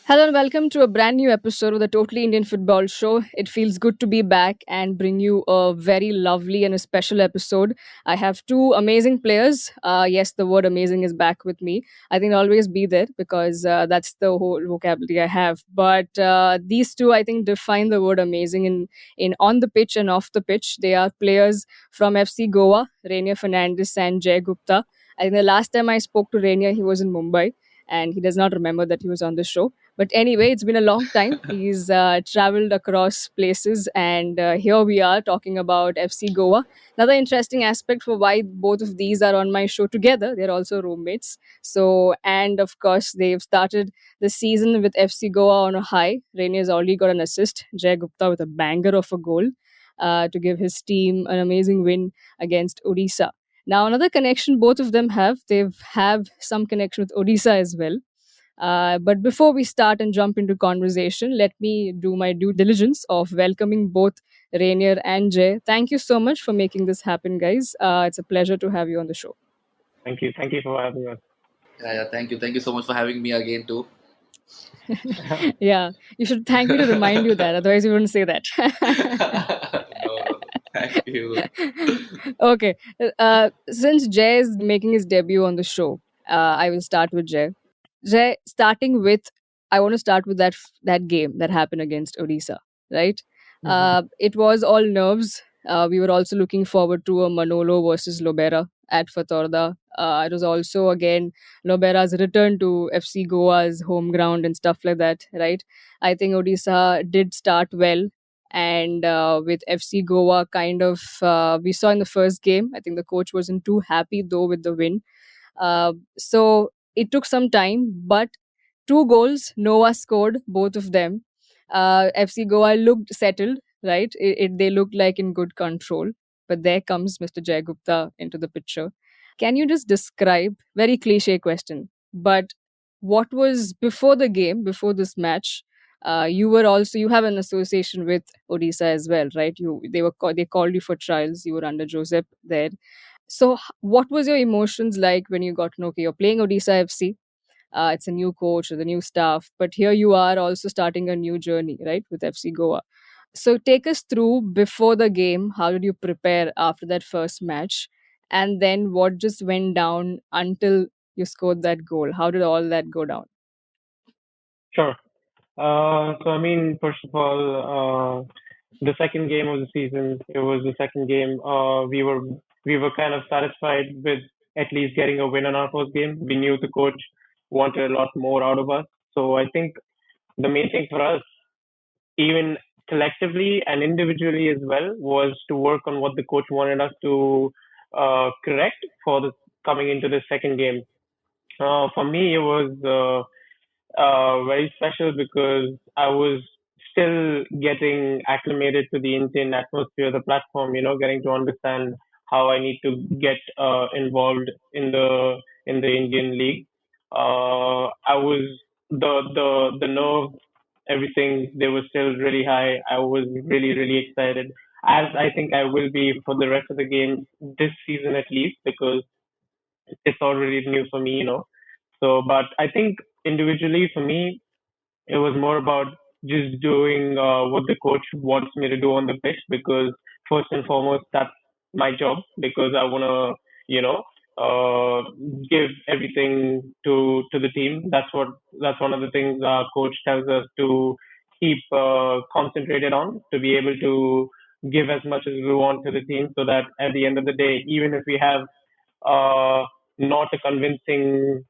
Hello and welcome to a brand new episode of the Totally Indian Football Show. It feels good to be back and bring you a very lovely and a special episode. I have two amazing players. Yes, the word amazing is back with me. I think it'll always be there because that's the whole vocabulary I have. But these two, I think, define the word amazing in on the pitch and off the pitch. They are players from FC Goa, Raynier Fernandes and Jay Gupta. I think the last time I spoke to Raynier, he was in Mumbai and he does not remember that he was on the show. But anyway, it's been a long time. He's traveled across places, and here we are talking about FC Goa. Another interesting aspect for why both of these are on my show together, they're also roommates. So, and of course, they've started the season with FC Goa on a high. Rainier's already got an assist, Jay Gupta with a banger of a goal to give his team an amazing win against Odisha. Now, another connection both of them have, they have some connection with Odisha as well. But before we start and jump into conversation, let me do my due diligence of welcoming both Rainier and Jay. Thank you so much for making this happen, guys. It's a pleasure to have you on the show. Thank you. Thank you for having us. Yeah. Thank you. Thank you so much for having me again too. Yeah, you should thank me to remind you that, otherwise, you wouldn't say that. No. Thank you. Okay, since Jay is making his debut on the show, I will start with Jay. Jay, starting with, I want to start with that game that happened against Odisha, right? Mhm. It was all nerves. We were also looking forward to a Manolo versus Lobera at Fatorda. It was also again Lobera's return to FC Goa's home ground and stuff like that, right? I think Odisha did start well, and with FC Goa, kind of we saw in the first game. I think the coach wasn't too happy though with the win, so it took some time, but two goals, Noah scored both of them. FC Goa looked settled, right? They looked like in good control. But there comes Mr. Jay Gupta into the picture. Can you just describe, very cliche question, but what was before the game, before this match? You were also, you have an association with Odisha as well, right? They called you for trials. You were under Joseph there. So, what was your emotions like when you got to know, okay, you're playing Odisha FC? It's a new coach or the new staff, but here you are also starting a new journey, right, with FC Goa. So, take us through before the game. How did you prepare after that first match? And then what just went down until you scored that goal? How did all that go down? Sure. First of all, the second game of the season, it was the second game. We were kind of satisfied with at least getting a win on our first game. We knew the coach wanted a lot more out of us. So I think the main thing for us, even collectively and individually as well, was to work on what the coach wanted us to correct for the coming into the second game. For me, it was very special because I was still getting acclimated to the Indian atmosphere, the platform, getting to understand how I need to get involved in the Indian league. I was the nerve, everything. They were still really high. I was really excited, as I think I will be for the rest of the game this season at least, because it's already new for me. So, but I think individually for me, it was more about just doing what the coach wants me to do on the pitch, because first and foremost, that's my job, because I want to, uh, give everything to the team. That's one of the things our coach tells us to keep concentrated on, to be able to give as much as we want to the team, so that at the end of the day, even if we have uh, not a convincing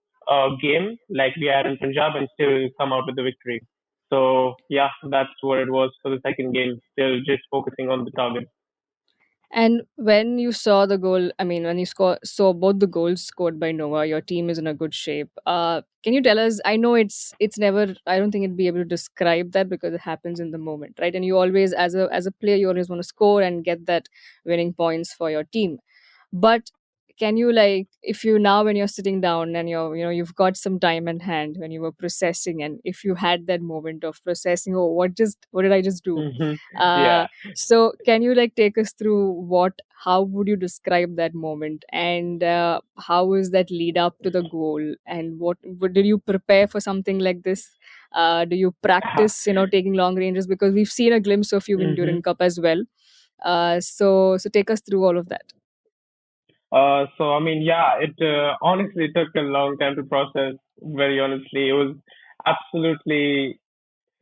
game like we had in Punjab, and still come out with the victory. So yeah, that's what it was for the second game. Still just focusing on the target. And when you saw the goal, I mean, when you saw both the goals scored by Noah, your team is in a good shape. Can you tell us? I know it's never. I don't think it'd be able to describe that because it happens in the moment, right? And you always, as a player, you always want to score and get that winning points for your team. But can you, like, if you now when you're sitting down and you've got some time in hand when you were processing, and if you had that moment of processing, oh, what did I just do? Hmm. Uh, Yeah. so can you like take us through how would you describe that moment, and how is that lead up to the goal, and what did you prepare for something like this? Do you practice, taking long ranges? Because we've seen a glimpse of you in hmm Duran Cup as well. So take us through all of that. So I mean, yeah, it honestly took a long time to process. Very honestly, it was absolutely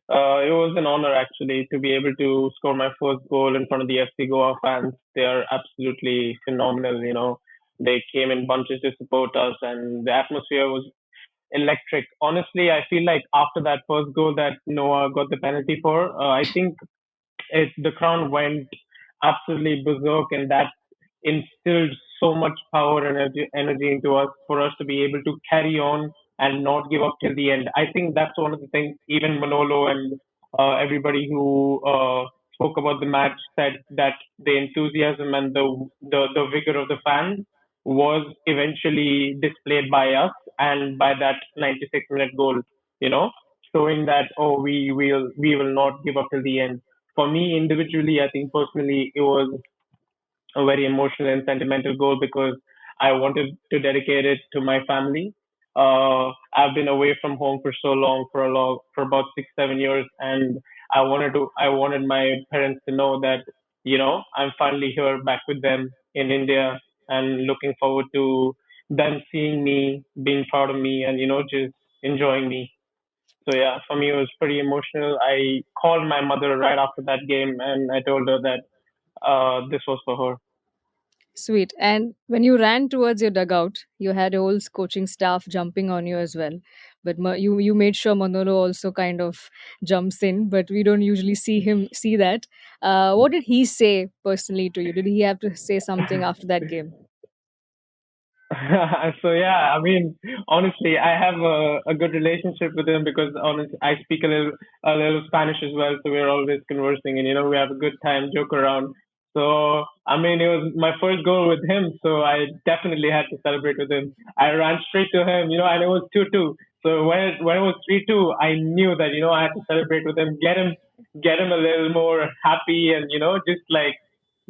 it was an honor actually to be able to score my first goal in front of the FC Goa fans. They are absolutely phenomenal. They came in bunches to support us, and the atmosphere was electric. Honestly, I feel like after that first goal that Noah got the penalty for, I think the crown went absolutely berserk, and that instilled so much power and energy into us for us to be able to carry on and not give up till the end. I think that's one of the things. Even Manolo and everybody who spoke about the match said that the enthusiasm and the vigor of the fans was eventually displayed by us and by that 96-minute goal. You know, showing that we will not give up till the end. For me individually, I think personally, it was a very emotional and sentimental goal because I wanted to dedicate it to my family. I've been away from home for so long, for about 6, 7 years, and I wanted my parents to know that I'm finally here back with them in India, and looking forward to them seeing me, being proud of me, and just enjoying me. So yeah, for me it was pretty emotional. I called my mother right after that game, and I told her that this was for her. Sweet. And when you ran towards your dugout, you had whole coaching staff jumping on you as well. But you made sure Manolo also kind of jumps in, but we don't usually see that. What did he say personally to you? Did he have to say something after that game? So yeah, I mean, honestly, I have a good relationship with him because I speak a little Spanish as well, so we're always conversing, and we have a good time, joke around. So I mean, it was my first goal with him, so I definitely had to celebrate with him. I ran straight to him, and it was 2-2. So when it was 3-2, I knew that I had to celebrate with him, get him a little more happy, and just like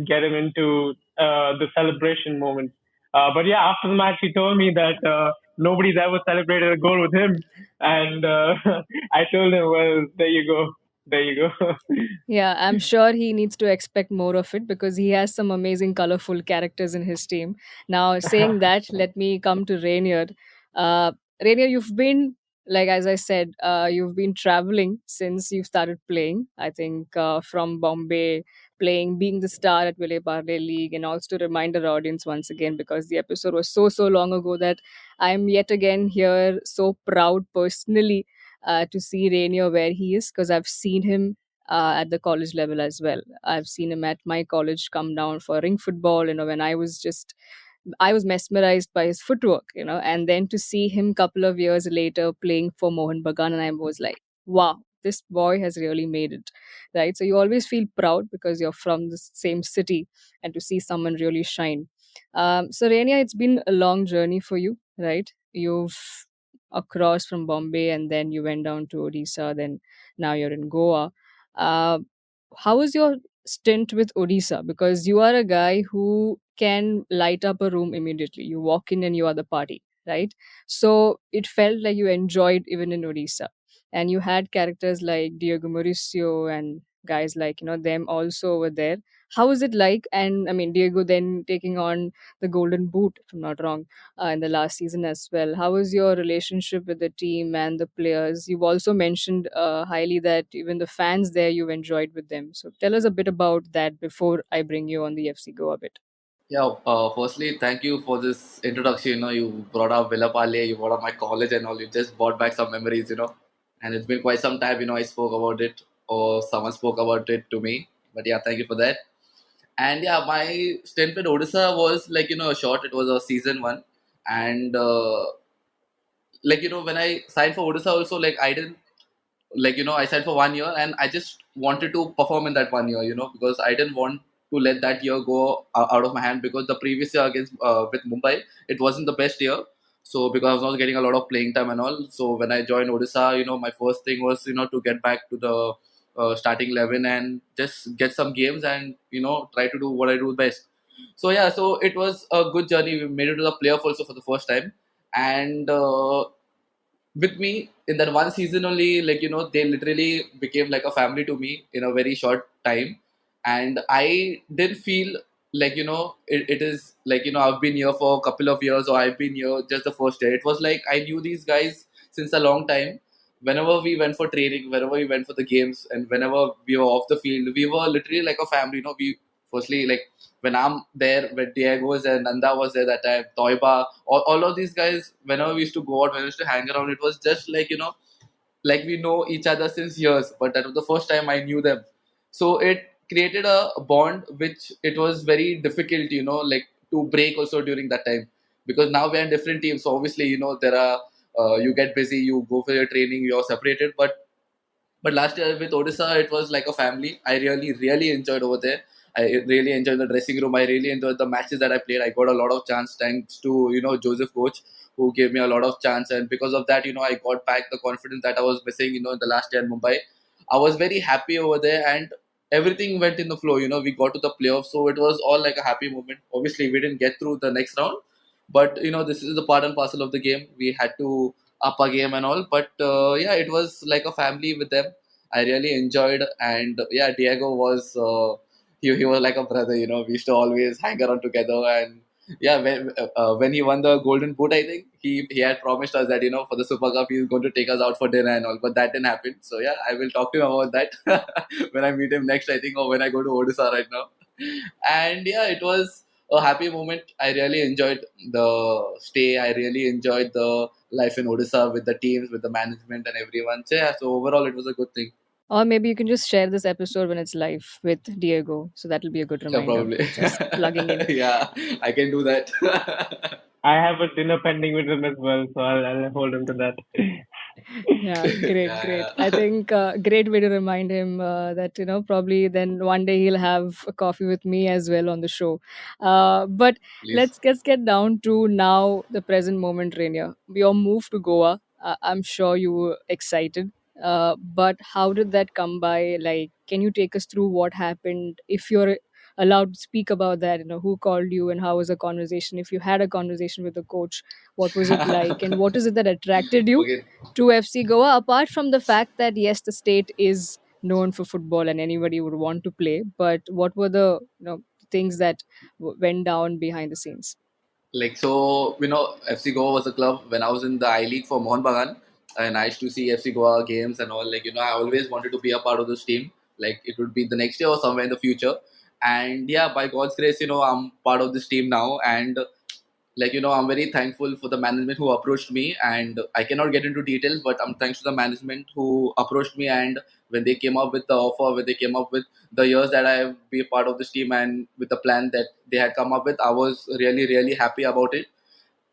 get him into the celebration moment. But yeah, after the match, he told me that nobody's ever celebrated a goal with him, and I told him, well, there you go, there you go. Yeah, I'm sure he needs to expect more of it because he has some amazing, colorful characters in his team. Now, saying that, let me come to Rainier. Uh, Rainier, you've been, like as I said, you've been traveling since you started playing. I think from Bombay, playing, being the star at Ville Parle League, and also to remind our audience once again because the episode was so long ago that I'm yet again here, so proud personally to see Rainier where he is because I've seen him at the college level as well. I've seen him at my college come down for ring football, when I was mesmerized by his footwork, and then to see him couple of years later playing for Mohan Bagan, and I was like, wow, this boy has really made it, right? So you always feel proud because you're from the same city, and to see someone really shine. So Rania, it's been a long journey for you, right? You've across from Bombay, and then you went down to Odisha, then now you're in Goa. uh, how was your stint with Odisha? Because you are a guy who can light up a room immediately. You walk in and you are the party, right? So it felt like you enjoyed even in Odisha. And you had characters like Diego Mauricio and guys like, them also over there. How was it like? And I mean, Diego then taking on the Golden Boot, if I'm not wrong, in the last season as well. How was your relationship with the team and the players? You've also mentioned highly that even the fans there you've enjoyed with them. So tell us a bit about that before I bring you on the FC Goa bit. Yeah, firstly, thank you for this introduction. You brought up Villapale, you brought up my college and all. You just brought back some memories. And it's been quite some time, I spoke about it or someone spoke about it to me. But yeah, thank you for that. And yeah, my stint with Odisha was short. It was a season one. And when I signed for Odisha also, I didn't I signed for 1 year and I just wanted to perform in that 1 year, because I didn't want to let that year go out of my hand, because the previous year against with Mumbai, it wasn't the best year. So because I was not getting a lot of playing time and all, so when I joined Odisha, my first thing was to get back to the starting 11 and just get some games and try to do what I do best. So yeah, so it was a good journey. We made it to the playoff also for the first time, and with me in that one season only, like, they literally became like a family to me in a very short time. And I didn't feel like, it is like, I've been here for a couple of years, or I've been here just the first year. It was like I knew these guys since a long time. Whenever we went for training, whenever we went for the games, and whenever we were off the field, we were literally like a family. We firstly, like, when I'm there, when Diego was there, Nanda was there that time, Toiba, all of these guys, whenever we used to go out, when we used to hang around, it was just like, like we know each other since years, but that was the first time I knew them. So it created a bond which it was very difficult, like to break also during that time, because now we're in different teams. So obviously, there are you get busy, you go for your training, you're separated. But last year with Odisha, it was like a family. I really, really enjoyed over there. I really enjoyed the dressing room. I really enjoyed the matches that I played. I got a lot of chance thanks to Joseph coach, who gave me a lot of chance, and because of that, I got back the confidence that I was missing. In the last year in Mumbai, I was very happy over there, and everything went in the flow. We got to the playoffs, so it was all like a happy moment. Obviously, we didn't get through the next round, but this is the part and parcel of the game. We had to up a game and all, but yeah, it was like a family with them. I really enjoyed, and yeah, Diego was he was like a brother. We used to always hang around together, and yeah, when he won the Golden Boot, I think he had promised us that for the Super Cup he's going to take us out for dinner and all, but that didn't happen. So yeah, I will talk to him about that when I meet him next, I think, or when I go to Odisha right now. And yeah, it was a happy moment. I really enjoyed the stay. I really enjoyed the life in Odisha with the teams, with the management, and everyone. So yeah, so overall, it was a good thing. Or maybe you can just share this episode when it's live with Diego. So that'll be a good Yeah, reminder. probably. Just plugging in. Yeah, I can do that. I have a dinner pending with him as well, so I'll hold him to that. Yeah, great, Yeah, great. I think great way to remind him that probably then one day he'll have a coffee with me as well on the show. But please. let's get down to now the present moment, Rainier. Your move to Goa. I'm sure you were excited. But how did that come by? Like, can you take us through what happened? If you're allowed to speak about that, who called you and how was the conversation? If you had a conversation with the coach, what was it like, and what is it that attracted you Okay, to FC Goa, apart from the fact that yes, the state is known for football and anybody would want to play, but what were the things that went down behind the scenes? like, so FC Goa was a club when I was in the I League for Mohun Bagan, and I used to see FC Goa games and all. Like, I always wanted to be a part of this team. Like, it would be the next year or somewhere in the future. And yeah, by God's grace, I'm part of this team now. And like, I'm very thankful for the management who approached me, and I cannot get into details, but I'm thanks to the management who approached me. And when they came up with the offer, when they came up with the years that I be a part of this team, and with the plan that they had come up with, I was really, really happy about it.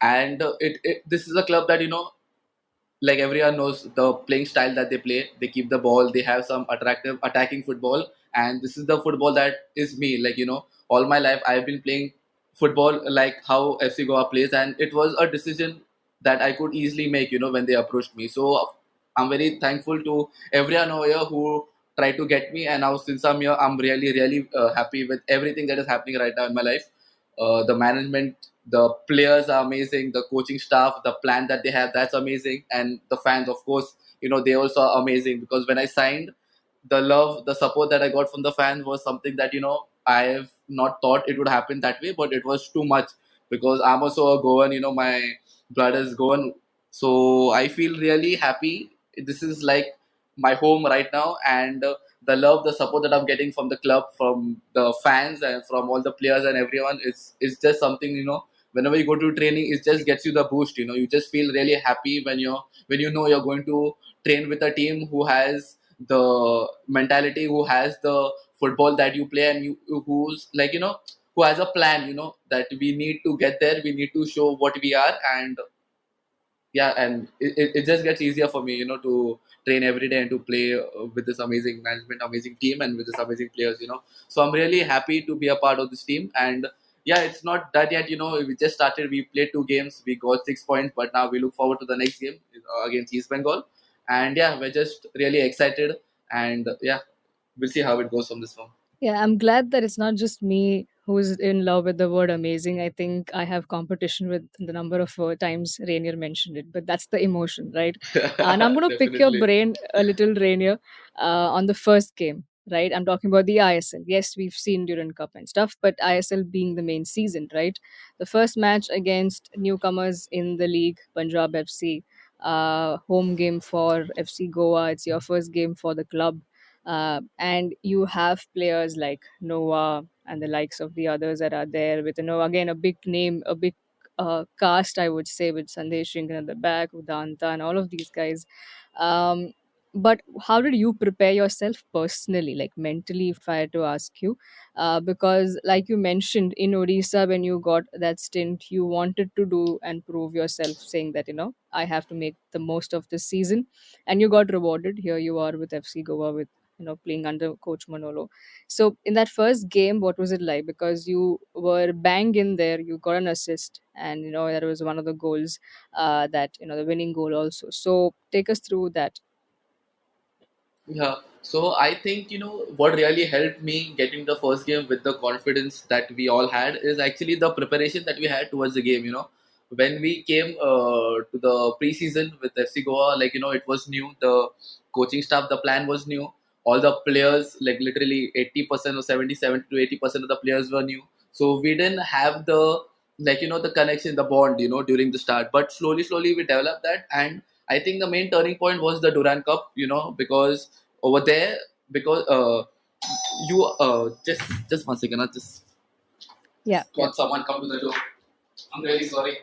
And this is a club that like everyone knows the playing style that they play. They keep the ball. They have some attractive attacking football, and this is the football that is me. Like, all my life I've been playing football like how FC Goa plays, and it was a decision that I could easily make. When they approached me, so I'm very thankful to everyone over here who tried to get me. And now since I'm here, I'm really, really happy with everything that is happening right now in my life. The management, the players are amazing, the coaching staff, the plan that they have, that's amazing, and the fans, of course, they also are amazing, because when I signed, the love, the support that I got from the fans was something that I have not thought it would happen that way, but it was too much, because I'm also a Goan. My blood is Goan, so I feel really happy. This is like my home right now, and the love, the support that I'm getting from the club, from the fans, and from all the players and everyone, is just something. Whenever you go to training, it just gets you the boost. You just feel really happy when you know you're going to train with a team who has the mentality, who has the football that you play, and who's like who has a plan. That we need to get there, we need to show what we are. And yeah, and it just gets easier for me to train every day and to play with this amazing management, amazing team, and with this amazing players. So I'm really happy to be a part of this team. And yeah, it's not that yet. We just started, we played 2 games, we got 6 points, but now we look forward to the next game against East Bengal. And yeah, we're just really excited. And yeah, we'll see how it goes from this one. Yeah, I'm glad that it's not just me who's in love with the word amazing. I think I have competition with the number of times Rainier mentioned it, but that's the emotion, right? And I'm going to pick your Definitely. brain a little, Rainier, on the first game, right? I'm talking about the ISL. Yes, we've seen Durand Cup and stuff, but ISL being the main season, right? The first match against newcomers in the league, Punjab FC, home game for FC Goa. It's your first game for the club, and you have players like Noah and the likes of the others that are there with, again, a big name, a big cast, I would say, with Sandesh Shinkan at the back, Udanta, and all of these guys. Um, but how did you prepare yourself personally, like mentally, if I had to ask you? Because, like you mentioned, in Odisha, when you got that stint, you wanted to do and prove yourself, saying that, I have to make the most of this season. And you got rewarded. Here you are with FC Goa, with playing under coach Manolo. So in that first game, what was it like? Because you were bang in there, you got an assist, and that was one of the goals, that the winning goal also. So take us through that. Yeah. So I think, what really helped me getting the first game with the confidence that we all had is actually the preparation that we had towards the game. When we came to the preseason with FC Goa, like, it was new. The coaching staff, the plan was new. All the players, like literally 80% or 70 to 80% of the players were new. So we didn't have the, like, the connection, the bond, during the start. But slowly we developed that. And I think the main turning point was the Duran Cup, because over there, because you just 1 second, I just Yeah, yeah. got someone come to the door. I'm really sorry.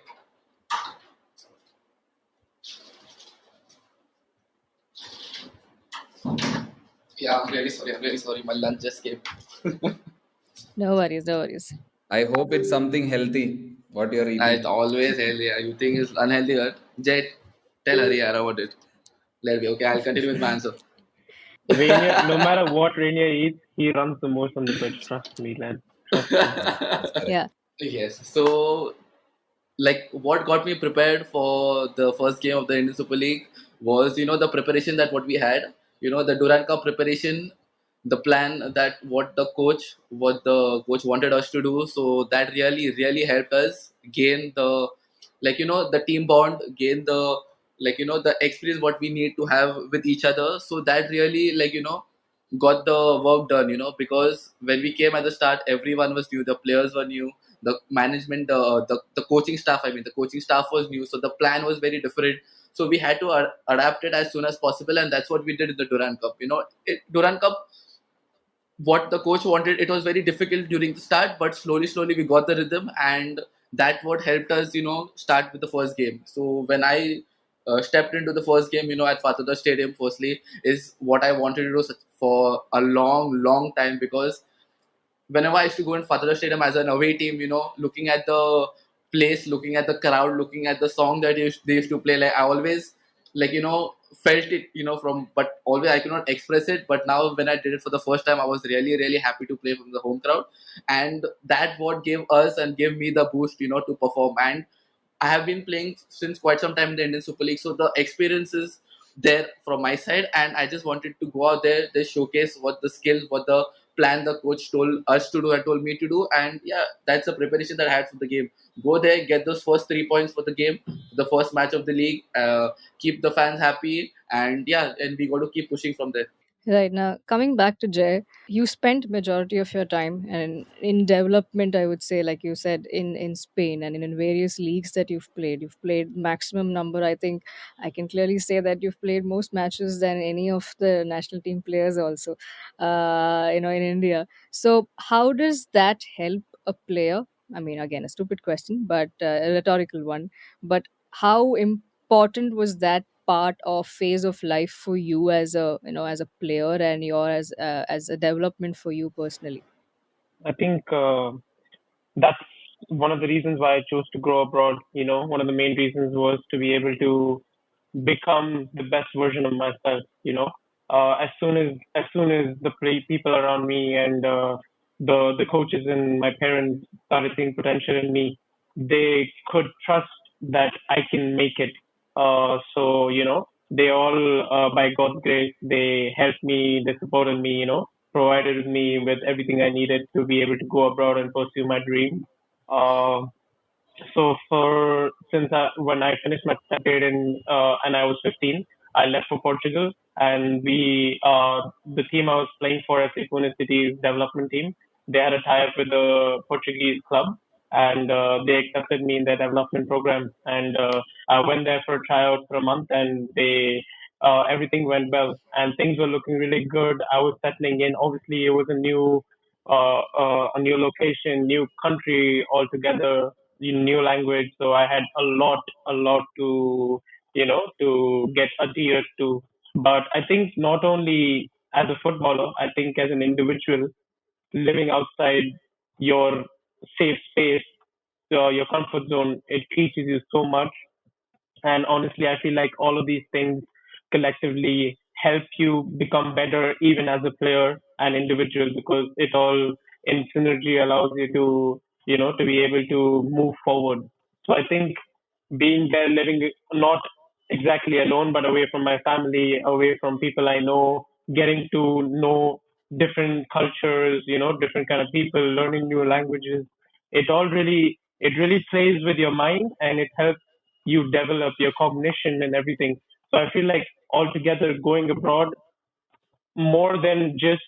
Yeah, I'm really sorry. I'm really sorry. My lunch just came. No worries, no worries. I hope it's something healthy what you're It's eating. always healthy. You think it's unhealthy, right? Jet, tell her yeah about it. Let me. Okay, I'll continue with my answer. Rainier, no matter what Rainier eats, he runs the most on the pitch. Trust me, lad. Trust me. That's correct. Yeah. Yes. So, like, what got me prepared for the first game of the Indian Super League was, the preparation that what we had, the Duran Cup preparation, the plan that what the coach wanted us to do. So that really helped us gain the, like, the team bond, gain the, like, the experience what we need to have with each other. So that really, like, got the work done, because when we came at the start, everyone was new, the players were new, the management, the coaching staff, I mean, the coaching staff was new, so the plan was very different. So we had to adapt it as soon as possible, and that's what we did in the Duran Cup. Duran Cup, what the coach wanted, it was very difficult during the start, but slowly we got the rhythm, and that what helped us, start with the first game. So when I stepped into the first game, at Fatehpur Stadium, firstly, is what I wanted to do for a long time, because whenever I used to go in Fatehpur Stadium as an away team, looking at the place, looking at the crowd, looking at the song that they used to play, like I always, like, felt it, from, but always I could not express it. But now when I did it for the first time, I was really happy to play from the home crowd, and that what gave us and gave me the boost, to perform. And I have been playing since quite some time in the Indian Super League, so the experience is there from my side, and I just wanted to go out there, they showcase what the skills, what the plan the coach told us to do and told me to do, and yeah, that's the preparation that I had for the game. Go there, get those first 3 points for the game, the first match of the league, keep the fans happy, and yeah, and we got to keep pushing from there. Right now, coming back to Jay, you spent majority of your time and in development, I would say, like you said, in Spain and in various leagues that you've played. You've played maximum number. I think I can clearly say that you've played most matches than any of the national team players also, in India. So how does that help a player? I mean, again, a stupid question, but a rhetorical one. But how important was that part or phase of life for you as a as a player, and your as a development for you personally? I think that's one of the reasons why I chose to grow abroad. One of the main reasons was to be able to become the best version of myself. As soon as the people around me and the coaches and my parents started seeing potential in me, they could trust that I can make it. So they all, by God's grace, they helped me, they supported me. provided me with everything I needed to be able to go abroad and pursue my dream. Uh, so for since when I finished my grade in and I was 15, I left for Portugal, and the team I was playing for, FC City's development team, they had a tie-up with the Portuguese club, and they accepted me in their development program, and I went there for a tryout for a month, and they everything went well, and things were looking really good. I was settling in. Obviously, it was a new location, new country altogether, new language. So I had a lot to, to get adhered to. But I think not only as a footballer, I think as an individual living outside your safe space, your comfort zone, it teaches you so much. And honestly, I feel like all of these things collectively help you become better even as a player and individual, because it all in synergy allows you to, to be able to move forward. So I think being there, living not exactly alone, but away from my family, away from people I know, getting to know different cultures, different kind of people, learning new languages, it really plays with your mind, and it helps you develop your cognition and everything. So I feel like altogether going abroad, more than just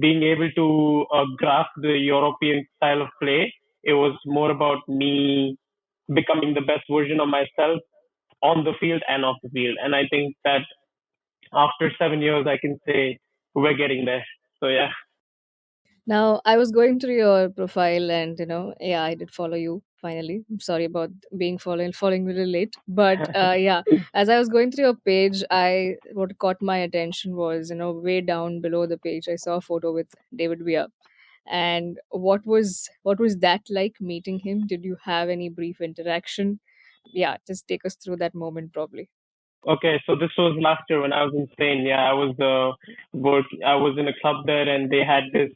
being able to grasp the European style of play, it was more about me becoming the best version of myself on the field and off the field. And I think that after 7 years, I can say we're getting there. So yeah. Now, I was going through your profile, and yeah, I did follow you finally. I'm sorry about being following really late, but yeah, as I was going through your page, I what caught my attention was way down below the page, I saw a photo with David Weir. And what was that like meeting him? Did you have any brief interaction? Yeah, just take us through that moment, probably. Okay, so this was last year when I was in Spain. Yeah, I was in a club there, and they had this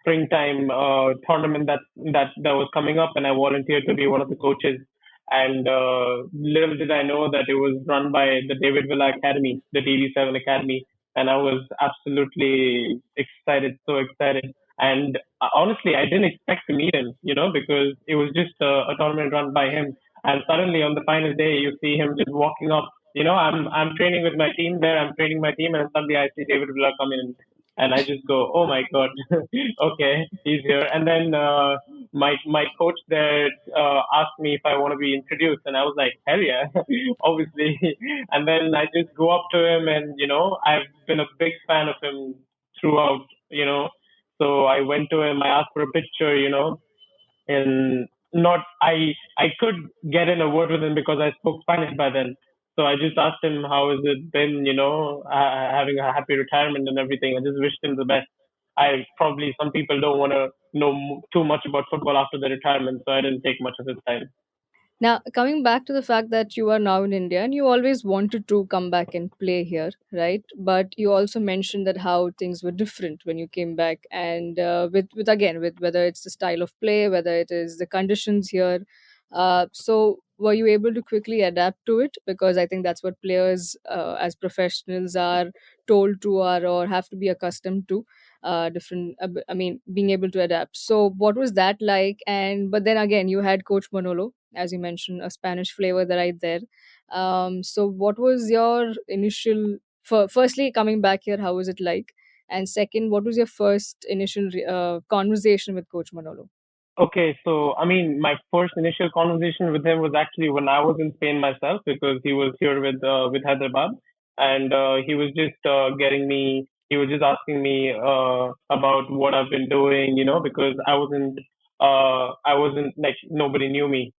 springtime tournament that was coming up, and I volunteered to be one of the coaches. And little did I know that it was run by the David Villa Academy, the DB7 Academy, and I was absolutely excited, so excited. And honestly, I didn't expect to meet him, because it was just a tournament run by him. And suddenly on the final day, you see him just walking up. I'm training with my team there. I'm training my team, and suddenly I see David Villa come in, and I just go, "Oh my god, okay, he's here." And then my coach there asked me if I want to be introduced, and I was like, "Hell yeah, obviously." And then I just go up to him, and I've been a big fan of him throughout. So I went to him. I asked for a picture. And not I could get in a word with him because I spoke Spanish by then. So I just asked him how has it been, having a happy retirement and everything. I just wished him the best. I probably some people don't want to know too much about football after the retirement, so I didn't take much of his time. Now, coming back to the fact that you are now in India and you always wanted to come back and play here, right? But you also mentioned that how things were different when you came back, and with again with whether it's the style of play, whether it is the conditions here. So, were you able to quickly adapt to it? Because I think that's what players, as professionals, are told to or have to be accustomed to. Different, I mean, being able to adapt. So, what was that like? And but then again, you had Coach Manolo, as you mentioned, a Spanish flavor that right there. So, what was your initial? Firstly, coming back here, how was it like? And second, what was your first initial conversation with Coach Manolo? Okay, so I mean, my first initial conversation with him was actually when I was in Spain myself, because he was here with Hyderabad, and he was just getting me. He was just asking me about what I've been doing, because I wasn't like nobody knew me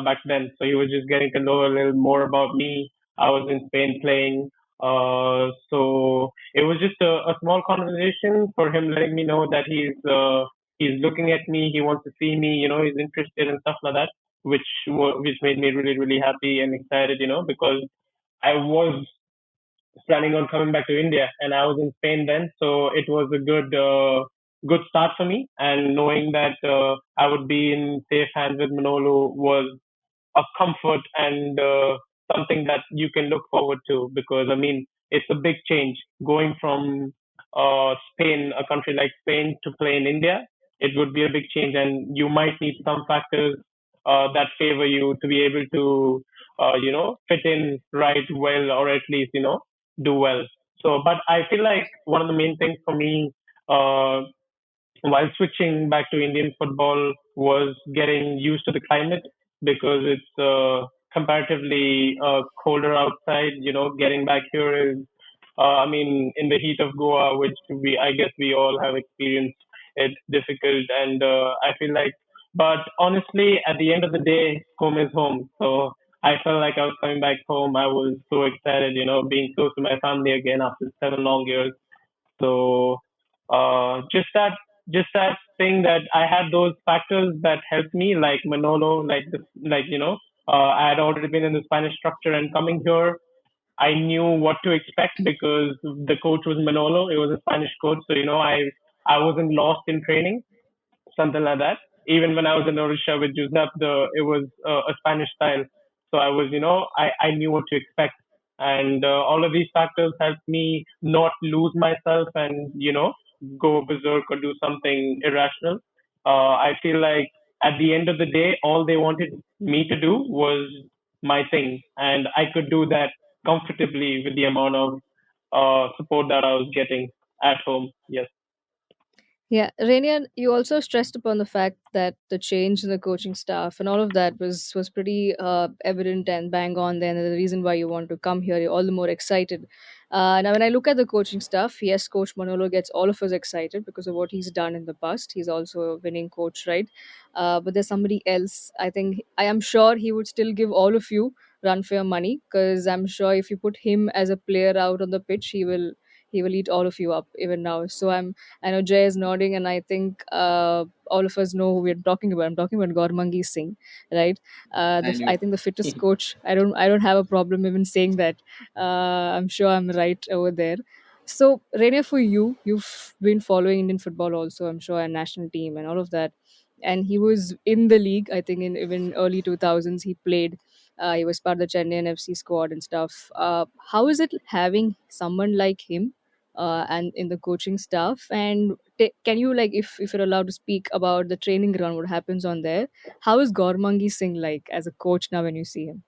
back then, so he was just getting to know a little more about me. I was in Spain playing, so it was just a small conversation for him, letting me know that he's looking at me, he wants to see me, he's interested and stuff like that, which made me really really happy and excited, because I was planning on coming back to India, and I was in Spain then, so it was a good start for me, and knowing that I would be in safe hands with Manolo was a comfort, and something that you can look forward to, because I mean it's a big change going from Spain, a country like Spain, to play in India, it would be a big change, and you might need some factors that favor you to be able to, fit in right well, or at least, do well. So, but I feel like one of the main things for me, uh, while switching back to Indian football, was getting used to the climate because it's comparatively colder outside. Getting back here is, I mean, in the heat of Goa, which I guess we all have experienced, it's difficult. And I feel like, but honestly, at the end of the day, home is home. So I felt like I was coming back home. I was so excited, being close to my family again after 7 long years. So just that thing that I had those factors that helped me, like Manolo, I had already been in the Spanish structure, and coming here, I knew what to expect because the coach was Manolo. It was a Spanish coach, so I wasn't lost in training, something like that. Even when I was in Odisha with Giuseppe, it was a Spanish style. So I was, I knew what to expect. And all of these factors helped me not lose myself and, go berserk or do something irrational. I feel like at the end of the day, all they wanted me to do was my thing. And I could do that comfortably with the amount of support that I was getting at home. Yes. Yeah, Rainier, you also stressed upon the fact that the change in the coaching staff and all of that was pretty evident and bang on. Then the reason why you want to come here, you're all the more excited. Now, when I look at the coaching staff, yes, Coach Manolo gets all of us excited because of what he's done in the past. He's also a winning coach, right? But there's somebody else. I am sure he would still give all of you run for your money because I'm sure if you put him as a player out on the pitch, he will eat all of you up even now. So I know Jay is nodding, and I think all of us know who we're talking about. I'm talking about Gormangi Singh, right? I knew. I think the fittest coach. I don't have a problem even saying that. I'm sure I'm right over there. So, Rene, for you, you've been following Indian football also. I'm sure, and national team and all of that. And he was in the league. I think in even early 2000s he played. He was part of the Chennai FC squad and stuff. How is it having someone like him and in the coaching staff, and can you, like, if you're allowed to speak about the training ground, what happens on there? How is Gormangi Singh like as a coach now when you see him?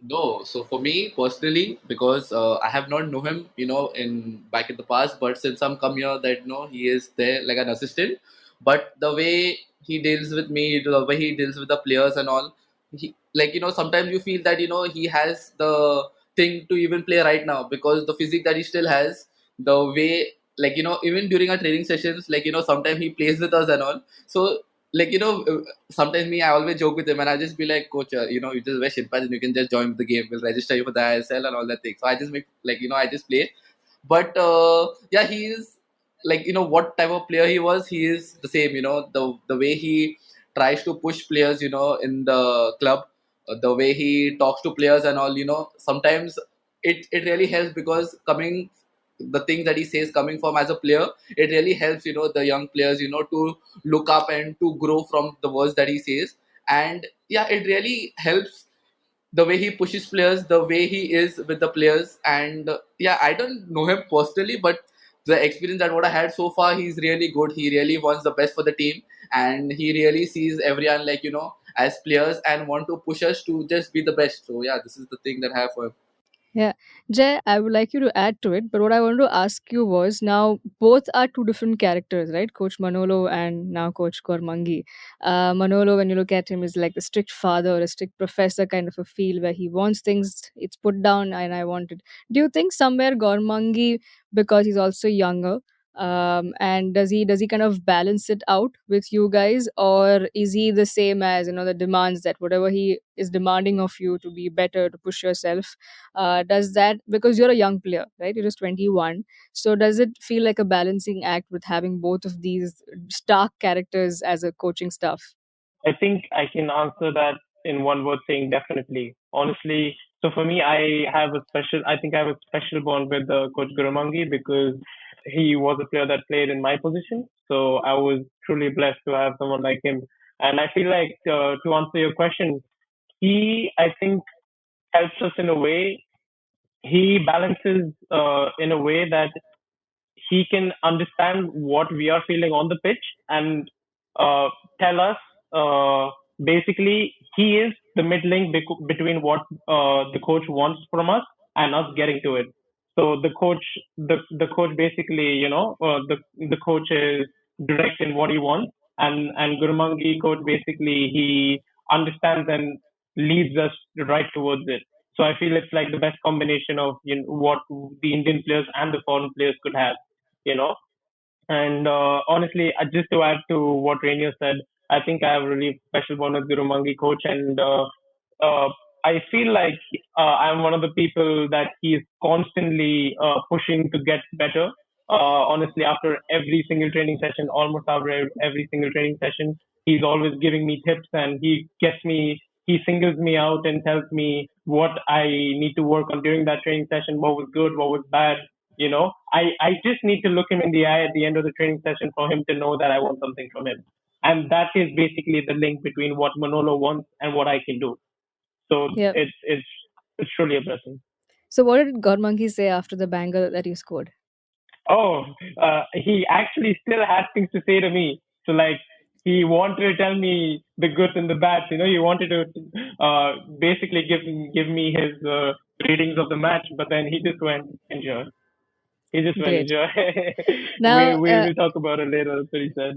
No, so for me personally, because I have not known him, in back in the past, but since I'm come here, that he is there like an assistant. But the way he deals with me, the way he deals with the players and all, sometimes you feel that he has the thing to even play right now because the physique that he still has, the way even during our training sessions, sometimes he plays with us and all. So sometimes me, I always joke with him and I just be like, Coach, you just wear shin pads and you can just join the game. We'll register you for the ISL and all that thing. So I just make, I just play. But yeah, he is what type of player he was, he is the same, the way he tries to push players, in the club, the way he talks to players and all, sometimes it really helps because coming the things that he says coming from as a player, it really helps, the young players, to look up and to grow from the words that he says. And yeah, it really helps the way he pushes players, the way he is with the players. And yeah, I don't know him personally, but the experience that what I had so far, he's really good. He really wants the best for the team, and he really sees everyone as players and want to push us to just be the best. So yeah, this is the thing that I have for him. Yeah, Jay, I would like you to add to it, but what I wanted to ask you was, now both are two different characters, right? Coach Manolo and now Coach Kormangi. Manolo, when you look at him, is like a strict father or a strict professor kind of a feel where he wants things, it's put down, and I want it. Do you think somewhere Gormangi, because he's also younger, and does he kind of balance it out with you guys, or is he the same as the demands that whatever he is demanding of you to be better, to push yourself? Does that, because you're a young player, right? You're just 21, so does it feel like a balancing act with having both of these stark characters as a coaching staff? I think I can answer that in one word saying definitely. Honestly, so for me, I think I have a special bond with Coach Gurumangi because he was a player that played in my position. So I was truly blessed to have someone like him. And I feel like, to answer your question, I think, helps us in a way he balances in a way that he can understand what we are feeling on the pitch and uh, tell us uh, basically he is the mid link between what the coach wants from us and us getting to it. So the coach basically, the coach is direct in what he wants, and Gurumangi coach basically he understands and leads us right towards it. So I feel it's like the best combination of what the Indian players and the foreign players could have, you know. And honestly, just to add to what Rainier said, I think I have a really special bond with Gurumangi coach, and uh, I feel like I'm one of the people that he is constantly pushing to get better. Honestly, after every single training session, almost after every single training session, he's always giving me tips, and he singles me out and tells me what I need to work on during that training session, what was good, what was bad. I just need to look him in the eye at the end of the training session for him to know that I want something from him. And that is basically the link between what Manolo wants and what I can do. So Yeah. it's truly a blessing. So what did Gormanki say after the banger that you scored? Oh, he actually still had things to say to me. So like he wanted to tell me the good and the bad. He wanted to basically give me his readings of the match, but then he just went enjoy. He just went Great. enjoy. we Now, we will talk about it later. That's what he said.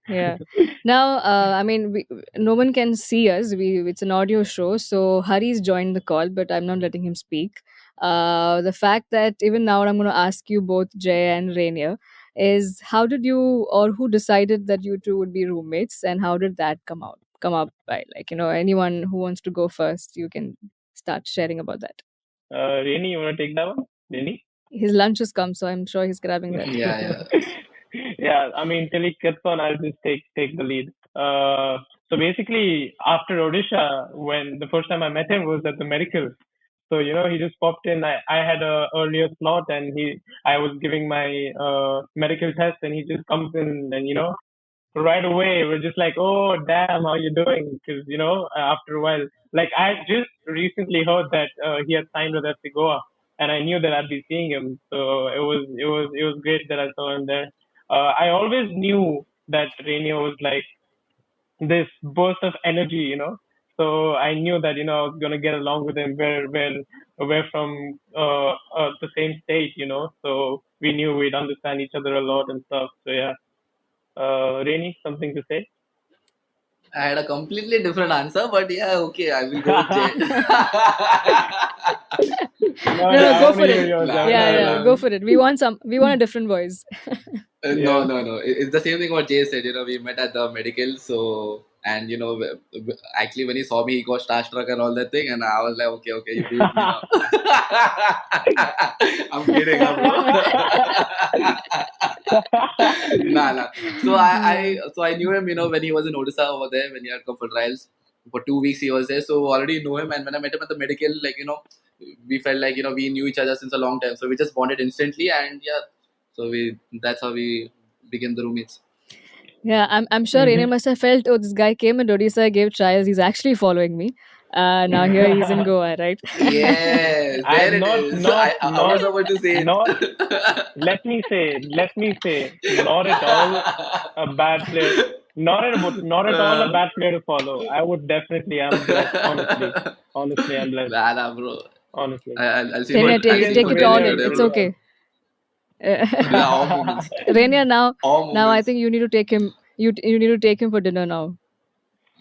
yeah. Now, I mean, no one can see us. It's an audio show, so Hari's joined the call, but I'm not letting him speak. The fact that even now I'm going to ask you both, Jay and Rainier, is how did you or who decided that you two would be roommates, and how did that come up by, like, anyone who wants to go first, you can start sharing about that. Rainy, you want to take that one? Rainy? His lunch has come, so I'm sure he's grabbing that. Yeah, yeah. Yeah, I mean, till he gets on, I'll just take the lead. So basically, after Odisha, when the first time I met him was at the medical. So he just popped in. I had a earlier slot, and I was giving my medical test, and he just comes in, and right away we're just like, oh damn, how you doing? Because after a while, like I just recently heard that he had signed with FC Goa, and I knew that I'd be seeing him, so it was great that I saw him there. I always knew that Rainier was like this burst of energy. So I knew that I was gonna get along with him. We're from the same state. So we knew we'd understand each other a lot and stuff. So yeah. Rainy, something to say? I had a completely different answer, but yeah, okay, I will go with Jay. No, No, yeah, no, I go want for to hear it. yours. Nah, Yeah, nah, yeah, nah. go for it. We want a different voice. No, Yeah. no, no. It's the same thing what Jay said. We met at the medical. So, and actually, when he saw me, he got starstruck and all that thing. And I was like, okay, okay, you be with me now. I'm kidding, bro. Nah, nah. So I knew him. When he was in Odisha over there, when he had come for trials for 2 weeks, he was there. So already knew him. And when I met him at the medical, like we felt like we knew each other since a long time. So we just bonded instantly, and yeah. So that's how we became the roommates. Yeah, I'm sure Rene Mhm. must have felt, oh, this guy came in Odisha, gave trials, he's actually following me. Now here he's in Goa, right? Yes, there I'm it not, is. not, I was not, about to say not. Let me say, not at all a bad player. Not at all a uh, bad player to follow. I would definitely. I'm blessed. Honestly, I'm blessed. nah, nah, bro. Honestly. I'll see Rene, for But I'll take see even take for it Rene all Rainier in. today, is It's really bro. okay. Yeah, all moments, Renia, all now I moments. think you need to take him. You need to take him for dinner now.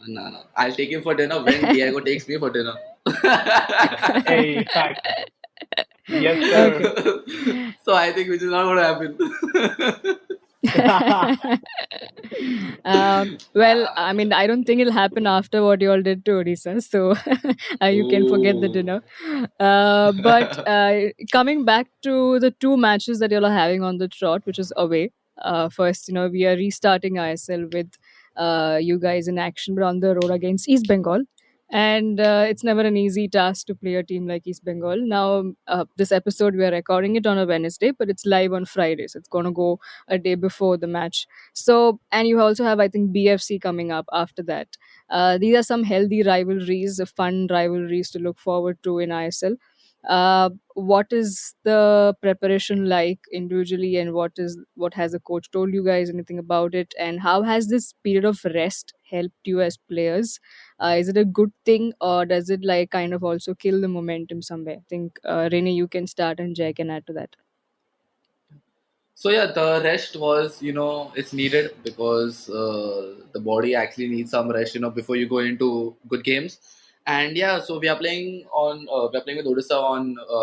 No, no. I'll take him for dinner when Diego takes me for dinner. a fact. Yes, sir. Okay. So I think which is not going to happen. Well, I mean, I don't think it'll happen after what you all did to Odisha, so you can forget the Oh. dinner. But coming back to the two matches that you all are having on the trot, which is away. First, we are restarting ISL with you guys in action, but on the road against East Bengal. And it's never an easy task to play a team like East Bengal. Now, this episode, we are recording it on a Wednesday, but it's live on Friday, so it's going to go a day before the match. So, and you also have, I think, BFC coming up after that. These are some healthy rivalries, fun rivalries to look forward to in ISL. What is the preparation like individually, and what has the coach told you guys anything about it, and how has this period of rest helped you as players? Is it a good thing, or does it like kind of also kill the momentum somewhere? I think Rene, you can start, and Jay can add to that. So yeah, the rest was, it's needed because the body actually needs some rest, before you go into good games. And yeah, so we're playing with Odisha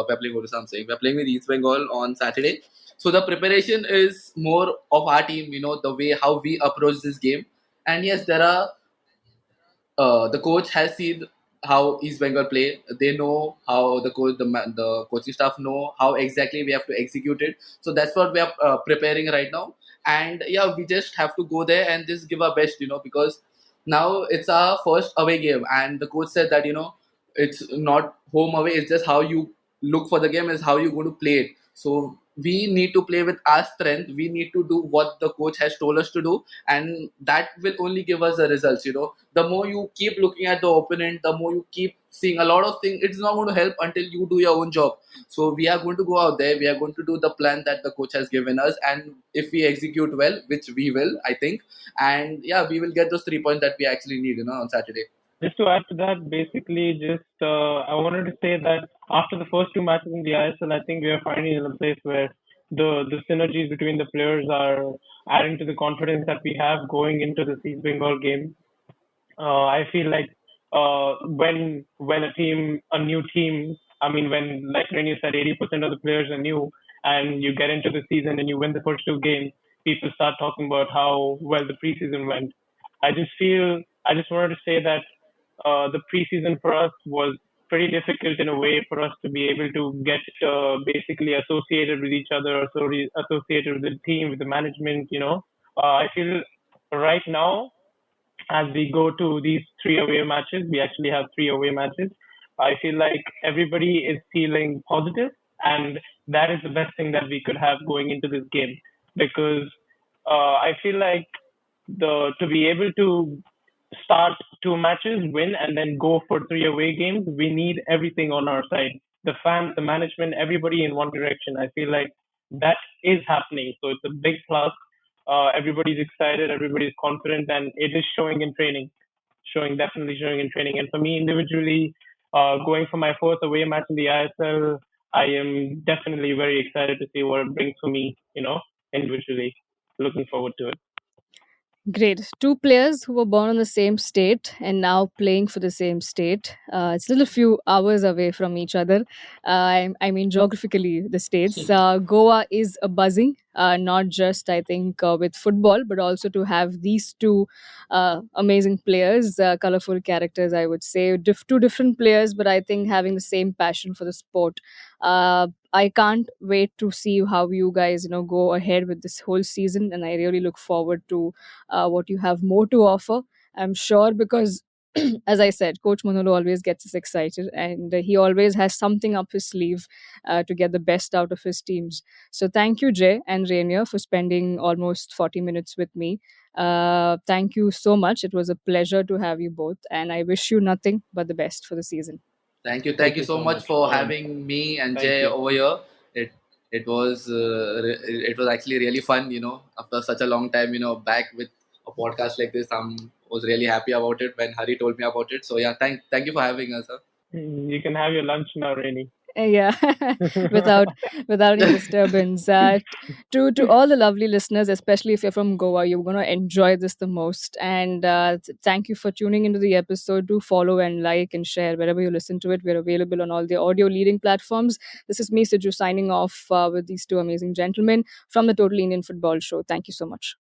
we're playing Odisha, I'm saying, we're playing with East Bengal on Saturday. So the preparation is more of our team, the way how we approach this game. And yes, the coach has seen how East Bengal play. They know how the coaching staff know how exactly we have to execute it. So that's what we are preparing right now. And yeah, we just have to go there and just give our best, because now it's our first away game, and the coach said that it's not home away. It's just how you look for the game is how you're going to play it. So we need to play with our strength. We need to do what the coach has told us to do, and that will only give us the results. The more you keep looking at the opponent, the more you keep seeing a lot of things, it's not going to help until you do your own job. So we are going to go out there, we are going to do the plan that the coach has given us, and if we execute well, which we will, I think, and yeah, we will get those 3 points that we actually need, on Saturday. Just to add to that, basically, just I wanted to say that after the first two matches in the ISL, I think we are finally in a place where the synergies between the players are adding to the confidence that we have going into the East Bengal game. I feel like when a new team, I mean, when like Raynier said, 80% of the players are new, and you get into the season and you win the first two games, people start talking about how well the preseason went. I just wanted to say that the preseason for us was pretty difficult in a way for us to be able to get basically associated with each other, or associated with the team, with the management. I feel right now as we go to these three away matches, we actually have three away matches. I feel like everybody is feeling positive, and that is the best thing that we could have going into this game, because I feel like the to be able to start two matches, win, and then go for three away games, we need everything on our side. The fans, the management, everybody in one direction. I feel like that is happening. So it's a big plus. Everybody's excited, everybody's confident, and it is showing in training. Definitely showing in training. And for me individually, going for my fourth away match in the ISL, I am definitely very excited to see what it brings for me, individually. Looking forward to it. Great. Two players who were born in the same state and now playing for the same state. It's a little few hours away from each other. I mean, geographically, the states. Goa is a buzzing, not just, I think, with football, but also to have these two amazing players, colorful characters, I would say. Two different players, but I think having the same passion for the sport. I can't wait to see how you guys, go ahead with this whole season, and I really look forward to what you have more to offer. I'm sure because, as I said, Coach Manolo always gets us excited, and he always has something up his sleeve to get the best out of his teams. So thank you, Jay and Rainier, for spending almost 40 minutes with me. Thank you so much. It was a pleasure to have you both, and I wish you nothing but the best for the season. Thank Thank you you so so much much for for having me and Thank Jay you. over here. It it was actually really fun. After such a long time, back with a podcast like this, was really happy about it when Hari told me about it. So yeah, thank you for having us. Huh? You can have your lunch now, Rainy. Yeah, without any disturbance. To all the lovely listeners, especially if you're from Goa, you're gonna enjoy this the most. And thank you for tuning into the episode. Do follow and like and share wherever you listen to it. We're available on all the audio leading platforms. This is me, Siju, signing off with these two amazing gentlemen from the Total Indian Football Show. Thank you so much.